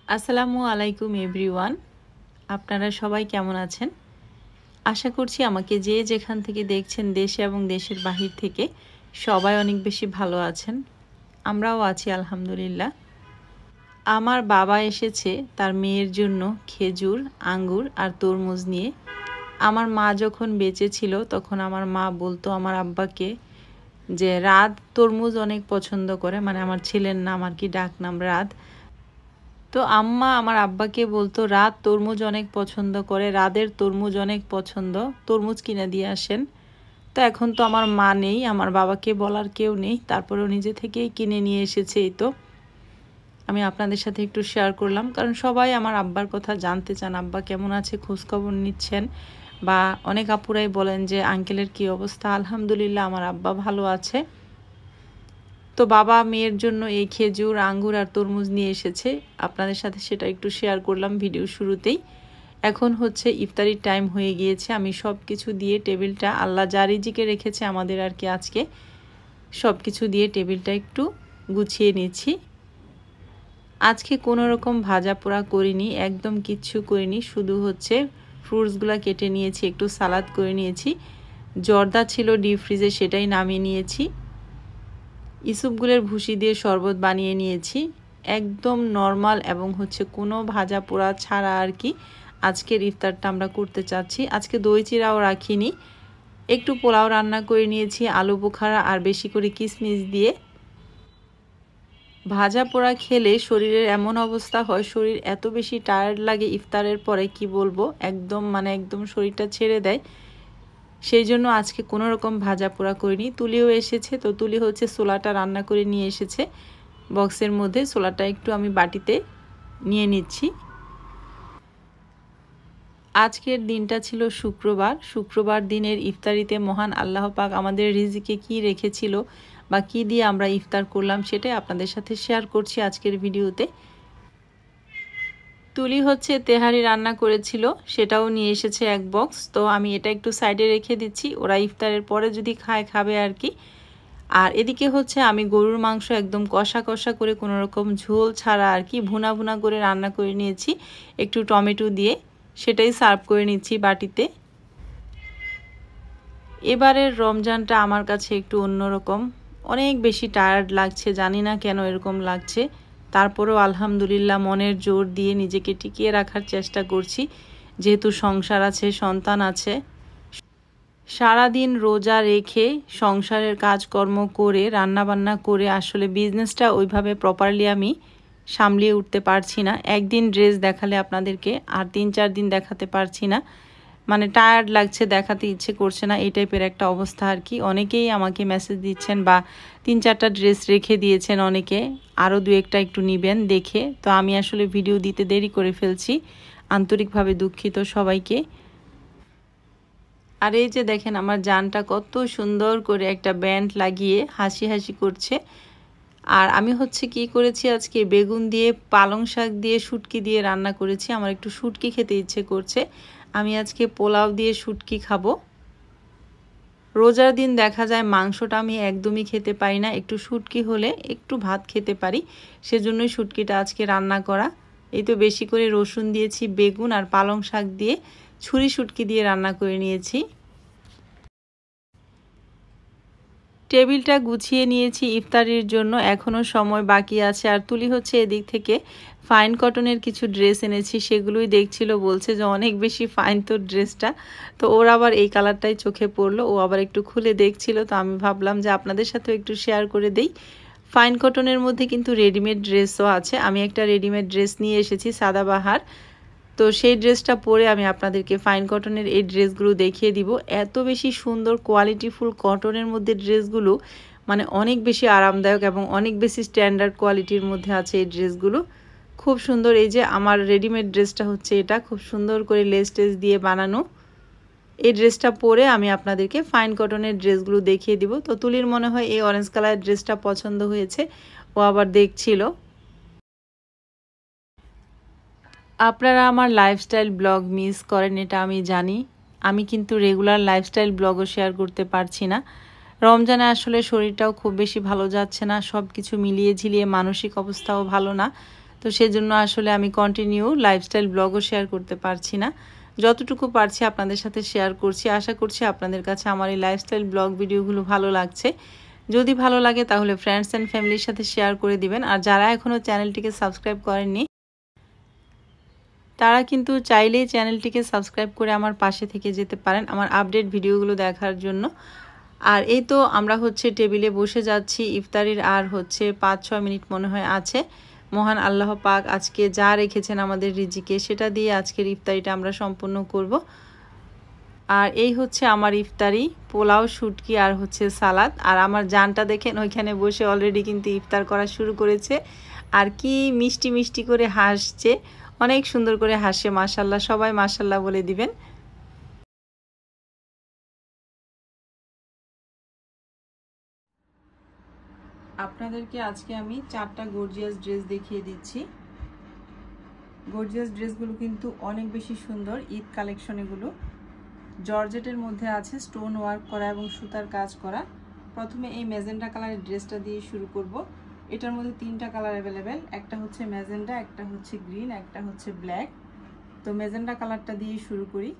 আসসালামু আলাইকুম এভরিওয়ান। আপনারা সবাই কেমন আছেন? আশা করছি আমাকে যে যেখান থেকে দেখছেন দেশে এবং দেশের বাহির থেকে সবাই অনেক বেশি ভালো আছেন। আমরাও আছি আলহামদুলিল্লাহ। আমার বাবা এসেছে তার মেয়ের জন্য খেজুর, আঙ্গুর আর তরমুজ নিয়ে। আমার মা যখন বেঁচে ছিল তখন আমার মা বলতো আমার আব্বাকে যে রাত তরমুজ অনেক পছন্দ করে, মানে আমার ছেলের নাম আর কি, ডাক নাম রাত। তো আম্মা আমার আব্বাকে বলতো রাত তরমুজ অনেক পছন্দ করে, রাদের তরমুজ অনেক পছন্দ, তরমুজ কিনে দিয়ে আসেন। তো এখন তো আমার মা নেই, আমার বাবাকে বলার কেউ নেই, তারপরেও নিজে থেকেই কিনে নিয়ে এসেছে। এই তো আমি আপনাদের সাথে একটু শেয়ার করলাম, কারণ সবাই আমার আব্বার কথা জানতে চান, আব্বা কেমন আছে খোঁজখবর নিচ্ছেন। বা অনেক আপুরাই বলেন যে আঙ্কেলের কী অবস্থা। আলহামদুলিল্লাহ আমার আব্বা ভালো আছে। তো বাবা মেয়ের জন্য এই খেজুর, আঙ্গুর আর তরমুজ নিয়ে এসেছে, আপনাদের সাথে সেটা একটু শেয়ার করলাম ভিডিও শুরুতেই। এখন হচ্ছে ইফতারির টাইম হয়ে গিয়েছে। আমি সব কিছু দিয়ে টেবিলটা, আল্লাহ যা রিজিকে রেখেছে আমাদের আর কি, আজকে সব কিছু দিয়ে টেবিলটা একটু গুছিয়ে নিচ্ছি। আজকে কোনো রকম ভাজা পোড়া করিনি, একদম কিচ্ছু করিনি, শুধু হচ্ছে ফ্রুটসগুলো কেটে নিয়েছি, একটু সালাদ করে নিয়েছি। জর্দা ছিল ডিপ ফ্রিজে, সেটাই নামিয়ে নিয়েছি। ইসুপগুলের ভুসি দিয়ে শরবত বানিয়ে নিয়েছি, একদম নর্মাল এবং হচ্ছে কোনো ভাজা পোড়া ছাড়া আর কি আজকের ইফতারটা আমরা করতে চাচ্ছি। আজকে দই চিড়াও রাখিনি, একটু পোলাও রান্না করে নিয়েছি আলু বোখারা আর বেশি করে কিশমিশ দিয়ে। ভাজা পোড়া খেলে শরীরের এমন অবস্থা হয়, শরীর এত বেশি টায়ার্ড লাগে ইফতারের পরে কি বলবো, একদম শরীরটা ছেড়ে দেয়। সেই জন্য আজকে কোনো রকম ভাজা পোড়া করিনি। তুলিও এসেছে, তো তুলি হচ্ছে ছোলাটা রান্না করে নিয়ে এসেছে বক্সের মধ্যে। ছোলাটা একটু আমি বাটিতে নিয়ে নিচ্ছি। আজকের দিনটা ছিল শুক্রবার দিনের ইফতারিতে মহান আল্লাহ পাক আমাদের রিজিকে কি রেখেছিল বা কি দিয়ে আমরা ইফতার করলাম সেটাই আপনাদের সাথে শেয়ার করছি আজকের ভিডিওতে। তুলি হচ্ছে তেহারি রান্না করেছিল, সেটাও নিয়ে এসেছে এক বক্স। তো আমি এটা একটু সাইডে রেখে দিচ্ছি, ওরা ইফতারের পরে যদি খাবে আর কি। আর এদিকে হচ্ছে আমি গরুর মাংস একদম কষা কষা করে, কোনো রকম ঝোল ছাড়া আর কি ভুনা ভুনা করে রান্না করে নিয়েছি একটু টমেটো দিয়ে, সেটাই সার্ভ করে নিচ্ছি বাটিতে। এবারের রমজানটা আমার কাছে একটু অন্যরকম, অনেক বেশি টায়ার্ড লাগছে, জানি না কেন এরকম লাগছে। তারপরেও আলহামদুলিল্লাহ মনের জোর দিয়ে নিজেকে টিকিয়ে রাখার চেষ্টা করছি, যেহেতু সংসার আছে, সন্তান আছে। সারাদিন রোজা রেখে সংসারের কাজকর্ম করে রান্নাবান্না করে আসলে বিজনেসটা ওইভাবে প্রপারলি আমি সামলিয়ে উঠতে পারছি না। একদিন ড্রেস দেখালে আপনাদেরকে আর 3-4 দিন দেখাতে পারছি না, মানে টায়ার্ড লাগছে, দেখাতে ইচ্ছে করছে না, এই টাইপের একটা অবস্থা আর কি। অনেকেই আমাকে মেসেজ দিচ্ছেন বা 3-4টা ড্রেস রেখে দিয়েছেন অনেকে, আরও 2-1টা একটু নেবেন দেখে। তো আমি আসলে ভিডিও দিতে দেরি করে ফেলছি, আন্তরিকভাবে দুঃখিত সবাইকে। আর এই যে দেখেন আমার জানটা কত সুন্দর করে একটা ব্যান্ড লাগিয়ে হাসি হাসি করছে। আর আমি হচ্ছে কি করেছি, আজকে বেগুন দিয়ে, পালং শাক দিয়ে, শুটকি দিয়ে রান্না করেছি। আমার একটু শুটকি খেতে ইচ্ছে করছে, আমি আজকে পোলাও দিয়ে শুটকি খাবো। রোজার দিন দেখা যায় মাংসটা আমি একদমই খেতে পারি না, একটু শুটকি হলে একটু ভাত খেতে পারি, সেজন্যই শুটকিটা আজকে রান্না করা। এই তো বেশি করে রসুন দিয়েছি, বেগুন আর পালং শাক দিয়ে ছুরি শুটকি দিয়ে রান্না করে নিয়েছি। টেবিলটা গুছিয়ে নিয়েছি ইফতারির জন্য, এখনও সময় বাকি আছে। আর তুলি হচ্ছে এদিক থেকে ফাইন কটনের কিছু ড্রেস এনেছি, সেগুলোই দেখছিল, বলছে যে অনেক বেশি ফাইন তোর ড্রেসটা। তো ওর আবার এই কালারটাই চোখে পড়লো, ও আবার একটু খুলে দেখছিল। তো আমি ভাবলাম যে আপনাদের সাথেও একটু শেয়ার করে দেই। ফাইন কটনের মধ্যে কিন্তু রেডিমেড ড্রেসও আছে। আমি একটা রেডিমেড ড্রেস নিয়ে এসেছি সাদাবাহার, তো সেই ড্রেসটা পরে আমি আপনাদেরকে ফাইন কটনের এই ড্রেসগুলো দেখিয়ে দিব। এত বেশি সুন্দর কোয়ালিটিফুল কটনের মধ্যে ড্রেসগুলো, মানে অনেক বেশি আরামদায়ক এবং অনেক বেশি স্ট্যান্ডার্ড কোয়ালিটির মধ্যে আছে এই ড্রেসগুলো, খুব সুন্দর। এই যে আমার রেডিমেড ড্রেসটা হচ্ছে এটা, খুব সুন্দর করে লেস টেস দিয়ে বানানো। এই ড্রেসটা পরে আমি আপনাদেরকে ফাইন কটনের ড্রেসগুলো দেখিয়ে দিব। তো তুলির মনে হয় এই অরেঞ্জ কালার ড্রেসটা পছন্দ হয়েছে, ও আবার দেখছিল। আপনারা আমার লাইফস্টাইল ব্লগ মিস করেন, এটা আমি জানি। আমি কিন্তু রেগুলার লাইফস্টাইল ব্লগও শেয়ার করতে পারছি না। রমজানে আসলে শরীরটাও খুব বেশি ভালো যাচ্ছে না, সব কিছু মিলিয়ে ঝিলিয়ে মানসিক অবস্থাও ভালো না। তো তো সেজন্য আসলে আমি কন্টিনিউ লাইফস্টাইল ব্লগও শেয়ার করতে পারছি না। যতটুকু পারছি আপনাদের সাথে শেয়ার করছি। আশা করছি আপনাদের কাছে আমার এই লাইফস্টাইল ব্লগ ভিডিওগুলো ভালো লাগছে। যদি ভালো লাগে তাহলে ফ্রেন্ডস অ্যান্ড ফ্যামিলির সাথে শেয়ার করে দিবেন। আর যারা এখনও চ্যানেলটিকে সাবস্ক্রাইব করেননি তারা কিন্তু চাইলেই চ্যানেলটিকে সাবস্ক্রাইব করে আমার পাশে থেকে যেতে পারেন আমার আপডেট ভিডিওগুলো দেখার জন্য। আর এই তো আমরা হচ্ছে টেবিলে বসে যাচ্ছি। ইফতারির আর হচ্ছে 5-6 মিনিট মনে হয় আছে। মহান আল্লাহ পাক আজকে যা রেখেছেন আমাদের রিজিকে সেটা দিয়ে আজকের ইফতারিটা আমরা সম্পূর্ণ করব। আর এই হচ্ছে আমার ইফতারি, পোলাও, শুটকি আর হচ্ছে সালাদ। আর আমার জানটা দেখেন ওইখানে বসে অলরেডি কিন্তু ইফতার করা শুরু করেছে। আর কি মিষ্টি মিষ্টি করে হাসছে, অনেক সুন্দর করে হাসে। মাশাল্লাহ, সবাই মাশাল্লাহ বলে দিবেন। আপনাদেরকে আজকে আমি 4টা গর্জিয়াস ড্রেস দেখিয়ে দিচ্ছি। গর্জিয়াস ড্রেসগুলো কিন্তু অনেক বেশি সুন্দর। ঈদ কালেকশন এগুলো জর্জেটের মধ্যে আছে, স্টোন ওয়ার্ক করা এবং সুতার কাজ করা। প্রথমে এই ম্যাজেন্ডা কালারের ড্রেসটা দিয়ে শুরু করব। এটার মধ্যে 3টা কালার অ্যাভেলেবেল, একটা হচ্ছে ম্যাজেন্ডা, একটা হচ্ছে গ্রিন, একটা হচ্ছে ব্ল্যাক। তো ম্যাজেন্ডা কালারটা দিয়ে শুরু করি।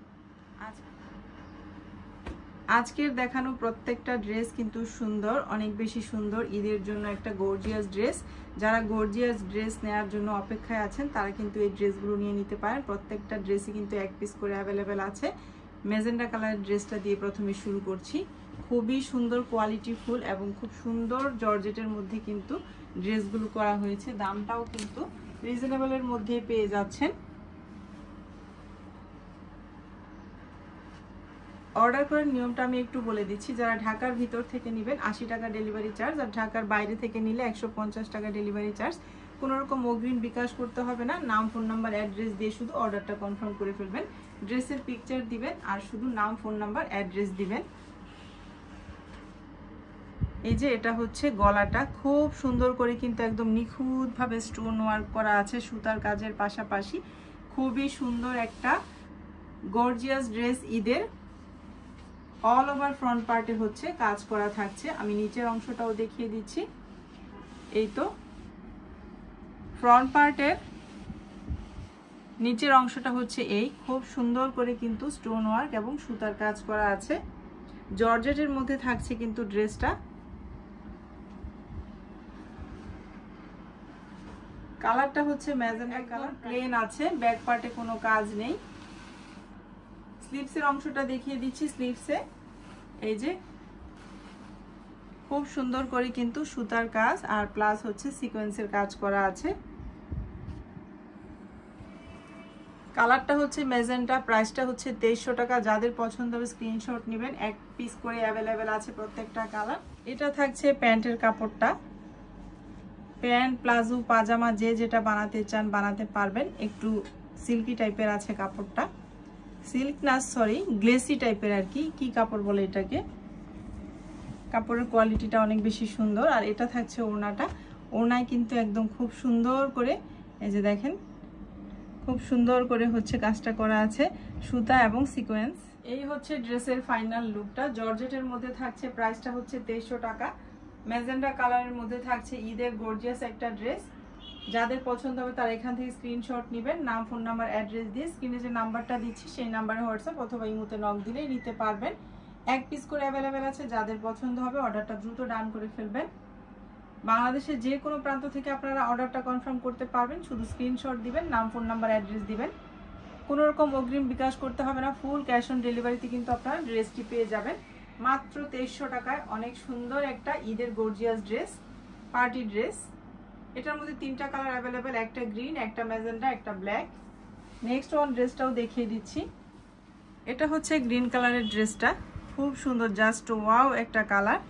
আজকের দেখানো প্রত্যেকটা ড্রেস কিন্তু সুন্দর, অনেক বেশি সুন্দর। ঈদের জন্য একটা গর্জিয়াস ড্রেস। যারা গর্জিয়াস ড্রেস নেওয়ার জন্য অপেক্ষায় আছেন তারা কিন্তু এই ড্রেসগুলো নিয়ে নিতে পারেন। প্রত্যেকটা ড্রেসই কিন্তু 1 পিস করে অ্যাভেলেবেল আছে। ম্যাজেন্ডা কালারের ড্রেসটা দিয়ে প্রথমে শুরু করছি। খুবই সুন্দর কোয়ালিটিফুল এবং খুব সুন্দর জর্জেটের মধ্যে কিন্তু ড্রেসগুলো করা হয়েছে। দামটাও কিন্তু রিজনেবলের মধ্যে পেয়ে যাচ্ছেন। অর্ডার করার নিয়মটা আমি একটু বলে দিচ্ছি। যারা ঢাকার ভিতর থেকে নেবেন 80 টাকা ডেলিভারি চার্জ, আর ঢাকার বাইরে থেকে নিলে 150 টাকা ডেলিভারি চার্জ। কোনো রকম অগ্রিম বিকাশ করতে হবে না। নাম, ফোন নাম্বার, অ্যাড্রেস দিয়ে শুধু অর্ডারটা কনফার্ম করে ফেলবেন। ড্রেসের পিকচার দিবেন আর শুধু নাম, ফোন নাম্বার, অ্যাড্রেস দিবেন। এই যে এটা হচ্ছে গলাটা, খুব সুন্দর করে কিন্তু একদম নিখুঁতভাবে স্টোন ওয়ার্ক করা আছে সুতার কাজের পাশাপাশি। খুবই সুন্দর একটা গর্জিয়াস ড্রেস ঈদের। অল ওভার ফ্রন্ট পার্টে হচ্ছে কাজ করা থাকছে। আমি নিচের অংশটাও দেখিয়ে দিচ্ছি। এই তো ফ্রন্ট পার্টের নিচের অংশটা হচ্ছে এই, খুব সুন্দর করে কিন্তু স্টোন ওয়ার্ক এবং সুতার কাজ করা আছে। জর্জেটের মধ্যে থাকছে কিন্তু ড্রেসটা। কালারটা হচ্ছে ম্যাজেন্ডা কালার, প্লেন আছে, ব্যাক পার্টে কোনো কাজ নেই। স্লিভসের অংশটা দেখিয়ে দিচ্ছি। স্লিভসে এই যে খুব সুন্দর করে কিন্তু সুতার কাজ আর প্লাস হচ্ছে সিকোয়েন্সের কাজ করা আছে। কালারটা হচ্ছে ম্যাজেন্টা, প্রাইসটা হচ্ছে 2300 টাকা। যাদের পছন্দ হবে স্ক্রিনশট নেবেন। 1 পিস করে অ্যাভেলেবেল আছে প্রত্যেকটা কালার। এটা থাকছে প্যান্টের কাপড়টা। প্যান্ট, প্লাজো, পাজামা যে যেটা বানাতে চান বানাতে পারবেন। একটু সিল্কি টাইপের আছে কাপড়টা, সিল্ক না সরি গ্লেসি টাইপের আর কি কাপড় বলে এটাকে। কাপড়ের কোয়ালিটিটা অনেক বেশি সুন্দর। আর এটা থাকছে ওড়নাটা। ওড়নায় কিন্তু একদম খুব সুন্দর করে এই যে দেখেন খুব সুন্দর করে হচ্ছে কাজটা করা আছে সুতা এবং সিকোয়েন্স। এই হচ্ছে ড্রেসের ফাইনাল লুকটা। জর্জেটের মধ্যে থাকছে, প্রাইসটা হচ্ছে 2300 টাকা। ম্যাজেন্ডা কালারের মধ্যে থাকছে ঈদের গর্জিয়াস একটা ড্রেস। যাদের পছন্দ হবে তারা এখান থেকে স্ক্রিনশট নেবেন। নাম, ফোন নাম্বার, অ্যাড্রেস দিয়ে স্ক্রিনে যে নাম্বারটা দিচ্ছি সেই নাম্বারে হোয়াটসঅ্যাপ অথবা ইমোতে নক দিলেই নিতে পারবেন। 1 পিস করে অ্যাভেলেবেল আছে। যাদের পছন্দ হবে অর্ডারটা দ্রুত ডান করে ফেলবেন। বাংলাদেশের যে কোনো প্রান্ত থেকে আপনারা অর্ডারটা কনফার্ম করতে পারবেন। শুধু স্ক্রিনশট দিবেন, নাম, ফোন নাম্বার, অ্যাড্রেস দিবেন। কোনো রকম অগ্রিম বিকাশ করতে হবে না। ফুল ক্যাশ অন ডেলিভারিতে কিন্তু আপনারা ড্রেসটি পেয়ে যাবেন মাত্র 2300 টাকায়। অনেক সুন্দর একটা ঈদের গর্জিয়াস ড্রেস, পার্টি ড্রেস। এটার মধ্যে 3টা কালার অ্যাভেলেবেল, একটা গ্রিন, একটা ম্যাজেন্ডা, একটা ব্ল্যাক। নেক্সট ওয়ান ড্রেসটাও দেখিয়ে দিচ্ছি। এটা হচ্ছে গ্রিন কালারের ড্রেসটা, খুব সুন্দর, জাস্ট ওয়াও একটা কালার।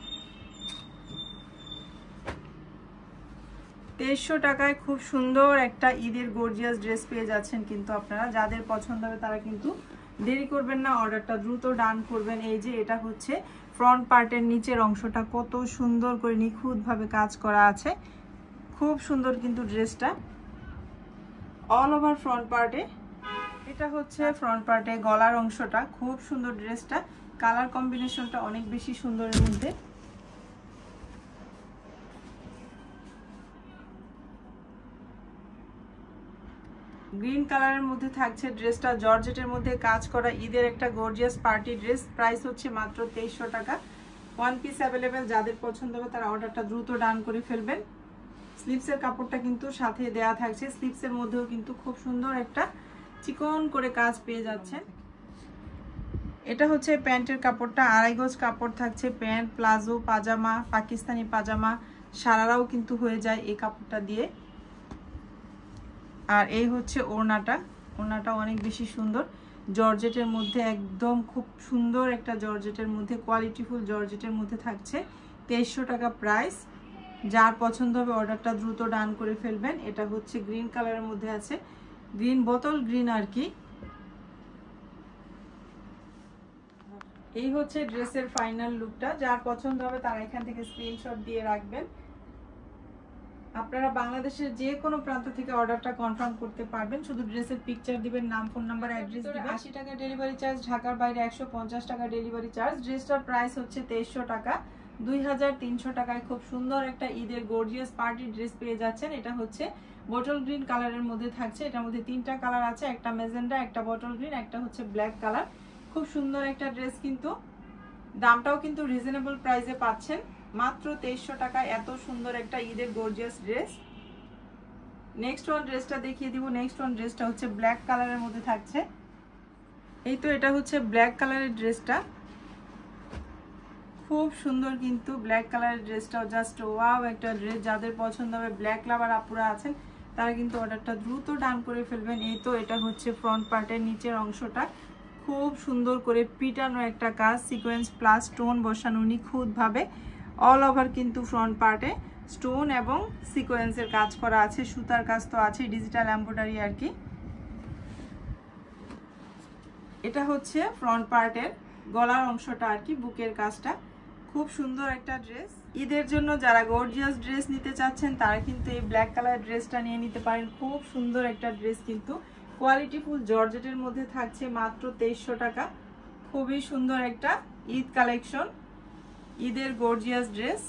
2300 টাকায় খুব সুন্দর একটা ঈদের গর্জিয়াস ড্রেস পেয়ে যাচ্ছেন কিন্তু আপনারা। যাদের পছন্দ হবে তারা কিন্তু দেরি করবেন না, অর্ডারটা দ্রুত ডান করবেন। এই যে এটা হচ্ছে ফ্রন্ট পার্টের নিচের অংশটা, কত সুন্দর করে নিখুঁতভাবে কাজ করা আছে। খুব সুন্দর কিন্তু ড্রেসটা অল ওভার ফ্রন্ট পার্টে। এটা হচ্ছে ফ্রন্ট পার্টে গলার অংশটা, খুব সুন্দর ড্রেসটা। কালার কম্বিনেশনটা অনেক বেশি সুন্দরের মধ্যে। গ্রিন কালারের মধ্যে থাকছে ড্রেসটা, জর্জেটের মধ্যে কাজ করা ঈদের একটা গর্জিয়াস পার্টি ড্রেস। প্রাইস হচ্ছে মাত্র 2300 টাকা। ওয়ান পিস অ্যাভেলেবেল, যাদের পছন্দ হবে তারা অর্ডারটা দ্রুত ডান করে ফেলবেন। স্লিপসের কাপড়টা কিন্তু সাথে দেয়া থাকছে, স্লিপসের মধ্যেও কিন্তু খুব সুন্দর একটা চিকন করে কাজ পেয়ে যাচ্ছেন। এটা হচ্ছে প্যান্টের কাপড়টা, আড়াই গজ কাপড় থাকছে। প্যান্ট, প্লাজো, পাজামা, পাকিস্তানি পাজামা, সারারাও কিন্তু হয়ে যায় এই কাপড়টা দিয়ে। আর এই হচ্ছে ওড়নাটা, ওড়নাটা অনেক বেশি সুন্দর, জর্জেটের মধ্যে একদম খুব সুন্দর একটা জর্জেটের মধ্যে, কোয়ালিটিফুল জর্জেটের মধ্যে থাকছে। 2300 টাকা প্রাইস। যার পছন্দ হবে অর্ডারটা দ্রুত ডান করে ফেলবেন। এটা হচ্ছে গ্রিন কালারের মধ্যে আছে, গ্রিন বোতল গ্রিন আর কি। এই হচ্ছে ড্রেসের ফাইনাল লুকটা। যার পছন্দ হবে তারা এখান থেকে স্ক্রিনশট দিয়ে রাখবেন। আপনারা বাংলাদেশের যে কোনো প্রান্ত থেকে অর্ডারটা কনফার্ম করতে পারবেন। শুধু ড্রেসের পিকচার দিবেন, নাম, ফোন নাম্বার, অ্যাড্রেস দিবেন। 80 টাকা ডেলিভারি চার্জ, ঢাকার বাইরে 150 টাকা ডেলিভারি চার্জ। ড্রেসটার প্রাইস হচ্ছে 2300 টাকা। 2300 টাকায় খুব সুন্দর একটা ঈদের গর্জিয়াস পার্টি ড্রেস পেয়ে যাচ্ছেন। এটা হচ্ছে বটল গ্রিন কালারের মধ্যে থাকছে। এটার মধ্যে 3টা কালার আছে, একটা মেজেন্ডা, একটা বটল গ্রিন, একটা হচ্ছে ব্ল্যাক কালার। খুব সুন্দর একটা ড্রেস, কিন্তু দামটাও কিন্তু রিজনেবল প্রাইসে পাচ্ছেন মাত্র 2300 টাকায় এত সুন্দর একটা ঈদের গর্জিয়াস ড্রেস। নেক্সট ওয়ান ড্রেসটা দেখিয়ে দিব। নেক্সট ওয়ান ড্রেসটা হচ্ছে ব্ল্যাক কালারের মধ্যে থাকছে। এই তো এটা হচ্ছে ব্ল্যাক কালারের ড্রেসটা, খুব সুন্দর কিন্তু ব্ল্যাক কালারের ড্রেসটাও জাস্ট ওয়াও একটা ড্রেস। যাদের পছন্দ হবে, ব্ল্যাক লাভার আপুরা আছেন, তারা কিন্তু অর্ডারটা দ্রুত ডান করে ফেলবেন। এই তো এটা হচ্ছে ফ্রন্ট পার্টের নিচের অংশটা, খুব সুন্দর করে পিটানো একটা কাজ, সিকোয়েন্স প্লাস স্টোন বসানো নিখুঁতভাবে। অল ওভার কিন্তু ফ্রন্ট পার্টে স্টোন এবং সিকোয়েন্সের কাজ করা আছে, সুতার কাজ তো আছে, ডিজিটাল এমব্রয়ডারি আর কি। এটা হচ্ছে ফ্রন্ট পার্টের গলার অংশটা আর কি, বুকের কাজটা। খুব সুন্দর একটা ড্রেস। ঈদের জন্য যারা গর্জিয়াস ড্রেস নিতে চাচ্ছেন তারা কিন্তু এই ব্ল্যাক কালার ড্রেসটা নিয়ে নিতে পারেন। খুব সুন্দর একটা ড্রেস, কিন্তু কোয়ালিটিফুল জর্জেটের মধ্যে থাকছে মাত্র 2300 টাকা। খুবই সুন্দর একটা ঈদ কালেকশন, ঈদের গর্জিয়াস ড্রেস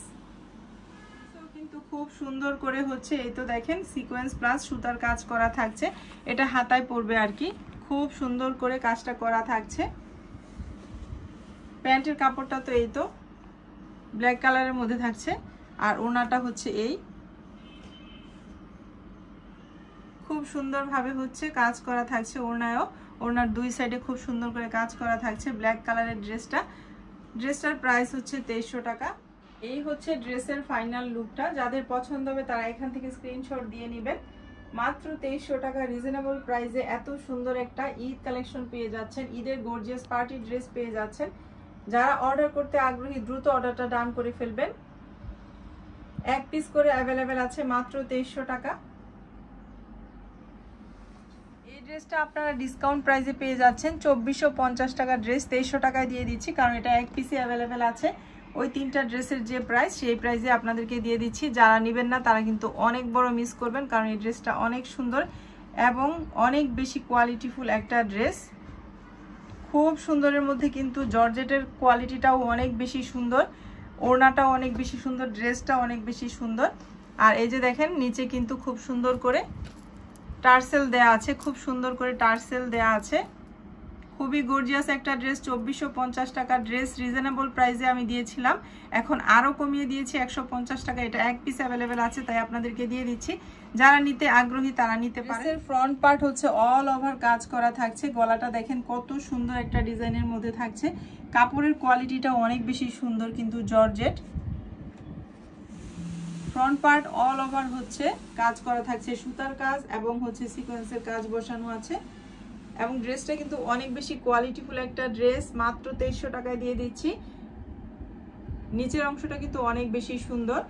কিন্তু খুব সুন্দর করে হচ্ছে। এই তো দেখেন সিকোয়েন্স প্লাস সুতার কাজ করা থাকছে, এটা হাতায় পড়বে আর কি। খুব সুন্দর করে কাজটা করা থাকছে। প্যান্টের কাপড়টা তো এই তো ব্ল্যাক কালারের মধ্যে থাকছে, আর ওড়নাটা হচ্ছে এই, খুব সুন্দরভাবে হচ্ছে কাজ করা থাকছে ওড়নায়ও। ওড়নার দুই সাইডে খুব সুন্দর করে কাজ করা থাকছে ব্ল্যাক কালারের ড্রেসটা। ড্রেসটার প্রাইস হচ্ছে 2300 টাকা। এই হচ্ছে ড্রেসের ফাইনাল লুকটা। যাদের পছন্দ হবে তারা এখান থেকে স্ক্রিনশট দিয়ে নেবেন। মাত্র 2300 টাকা রিজনেবল প্রাইসে এত সুন্দর একটা ঈদ কালেকশন পেয়ে যাচ্ছেন, ঈদের গর্জিয়াস পার্টি ড্রেস পেয়ে যাচ্ছেন। যারা অর্ডার করতে আগ্রহী দ্রুত অর্ডারটা ডান করে ফেলবেন। এক পিস করে অ্যাভেলেবেল আছে মাত্র 2300 টাকা। এই ড্রেসটা আপনারা ডিসকাউন্ট প্রাইসে পেয়ে যাচ্ছেন 2450 টাকা ড্রেস 2300 টাকায় দিয়ে দিচ্ছি, কারণ এটা এক পিসে অ্যাভেলেবেল আছে। ওই 3টা ড্রেসের যে প্রাইস সেই প্রাইসে আপনাদেরকে দিয়ে দিচ্ছি। যারা নেবেন না তারা কিন্তু অনেক বড় মিস করবেন, কারণ এই ড্রেসটা অনেক সুন্দর এবং অনেক বেশি কোয়ালিটিফুল একটা ড্রেস। খুব সুন্দরের মধ্যে কিন্তু জর্জেটের কোয়ালিটিটাও অনেক বেশি সুন্দর, ওড়নাটাও অনেক বেশি সুন্দর, ড্রেসটা অনেক বেশি সুন্দর। আর এই যে দেখেন নিচে কিন্তু খুব সুন্দর করে টার্সেল দেয়া আছে, খুব সুন্দর করে টার্সেল দেয়া আছে। খুবই গর্জিয়াস একটা ড্রেস। 2450 টাকা ড্রেস রিজনেবল প্রাইসে আমি দিয়েছিলাম, এখন আরও কমিয়ে দিয়েছি 150 টাকা। এটা এক পিস অ্যাভেলেবেল আছে তাই আপনাদেরকে দিয়ে দিচ্ছি। যারা নিতে আগ্রহী তারা নিতে পারেন। ফ্রন্ট পার্ট হচ্ছে অল ওভার কাজ করা থাকছে। গলাটা দেখেন কত সুন্দর একটা ডিজাইনের মধ্যে থাকছে। কাপড়ের কোয়ালিটিটা অনেক বেশি সুন্দর কিন্তু georgette. Front part all over হচ্ছে কাজ করা থাকছে, সুতার কাজ এবং হচ্ছে সিকোয়েন্সের কাজ বসানো আছে। এবং ড্রেসটা কিন্তু অনেক বেশি কোয়ালিটিফুল একটা ড্রেস, মাত্র 2300 টাকায় দিয়ে দিচ্ছি। নিচের অংশটা কিন্তু অনেক বেশি সুন্দর,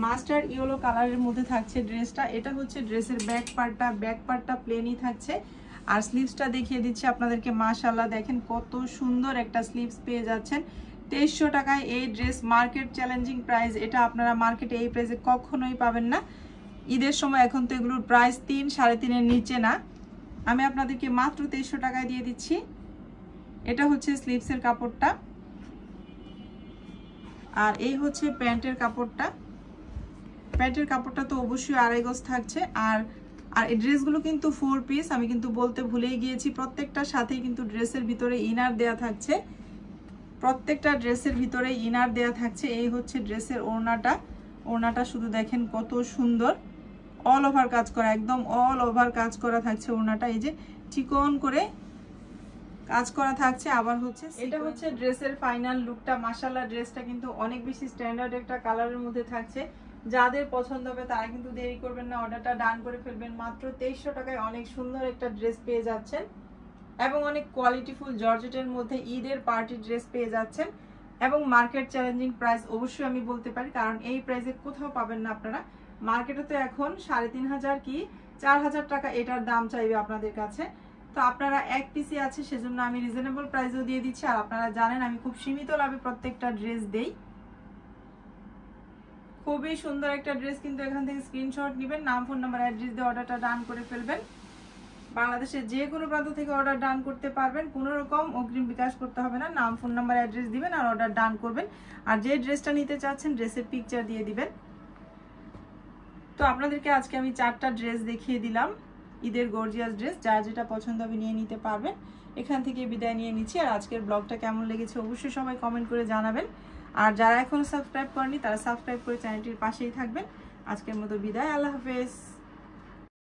মাস্টার্ড ইয়েলো কালারের মধ্যে থাকছে ড্রেসটা। এটা হচ্ছে ড্রেসের ব্যাক পার্টটা প্লেনই থাকছে। আর স্লিভসটা দেখিয়ে দিচ্ছি আপনাদেরকে। মাশাআল্লাহ দেখেন কত সুন্দর একটা স্লিভস পেয়ে যাচ্ছেন 2300 টাকায়। এই ড্রেস মার্কেট চ্যালেঞ্জিং প্রাইস, এটা আপনারা মার্কেটে এই প্রাইসে কখনোই পাবেন না। ঈদের সময় এখন তো এগুলোর প্রাইস 3, 3.5-এর নিচে না। আমি আপনাদেরকে মাত্র 2300 টাকায় দিয়ে দিচ্ছি। এটা হচ্ছে স্লিভসের কাপড়টা, আর এই হচ্ছে প্যান্টের কাপড়টা। প্যান্টের কাপড়টা তো অবশ্যই আড়াই গজ থাকছে, আর আর এই ড্রেসগুলো কিন্তু 4 পিস, আমি কিন্তু বলতে ভুলেই গিয়েছি, প্রত্যেকটার সাথেই কিন্তু ড্রেসের ভিতরে ইনার দেয়া থাকছে, প্রত্যেকটা ড্রেসের ভিতরে ইনার দেয়া থাকছে। এই হচ্ছে ড্রেসের ওড়নাটা, ওড়নাটা শুধু দেখেন কত সুন্দর, অল ওভার কাজ করা, একদম অল ওভার কাজ করা থাকছে ওড়নাটা, এই যে চিকন করে কাজ করা থাকছে। আবার হচ্ছে এটা হচ্ছে ড্রেসের ফাইনাল লুকটা। মাশাআল্লাহ ড্রেসটা কিন্তু অনেক বেশি স্ট্যান্ডার্ড একটা কালারের মধ্যে থাকছে। যাদের পছন্দ হবে তারা কিন্তু দেরি করবেন না, অর্ডারটা ডান করে ফেলবেন। মাত্র 2300 টাকায় অনেক সুন্দর একটা ড্রেস পেয়ে যাচ্ছেন এবং অনেক কোয়ালিটিফুল জর্জেটের মধ্যে ঈদের পার্টি ড্রেস পেয়ে যাচ্ছেন এবং মার্কেট চ্যালেঞ্জিং প্রাইস অবশ্যই আমি বলতে পারি, কারণ এই প্রাইসে কোথাও পাবেন না আপনারা। মার্কেটে তো এখন 3500 কি 4000 টাকা এটার দাম চাইবে আপনাদের কাছে। তো আপনারা এক পিসি আছে সেজন্য আমি রিজনেবল প্রাইসও দিয়ে দিচ্ছি। আর আপনারা জানেন আমি খুব সীমিত লাভে প্রত্যেকটা ড্রেস দেই। খুবই সুন্দর একটা ড্রেস, কিন্তু এখান থেকে স্ক্রিনশট নেবেন, নাম ফোন নাম্বার অ্যাড্রেস দিয়ে অর্ডারটা ডান করে ফেলবেন। বাংলাদেশের যে কোনো প্রান্ত থেকে অর্ডার ডান করতে পারবেন, কোনো রকম অগ্রিম বিকাশ করতে হবে না। নাম ফোন নাম্বার অ্যাড্রেস দিবেন আর অর্ডার ডান করবেন। আর যে ড্রেসটা নিতে চাচ্ছেন ড্রেসের পিকচার দিয়ে দিবেন। তো আপনাদেরকে আজকে আমি 4টা ড্রেস দেখিয়ে দিলাম, ঈদের গর্জিয়াস ড্রেস, যার যেটা পছন্দ হবে নিয়ে নিতে পারবেন। এখান থেকে বিদায় নিয়ে নিচ্ছি। আর আজকের ব্লগটা কেমন লেগেছে অবশ্যই সবাই কমেন্ট করে জানাবেন। আর যারা এখনো সাবস্ক্রাইব করেনি তারা সাবস্ক্রাইব করে চ্যানেলটির পাশেই থাকবেন। আজকের মতো বিদায়, আল্লাহ হাফেজ।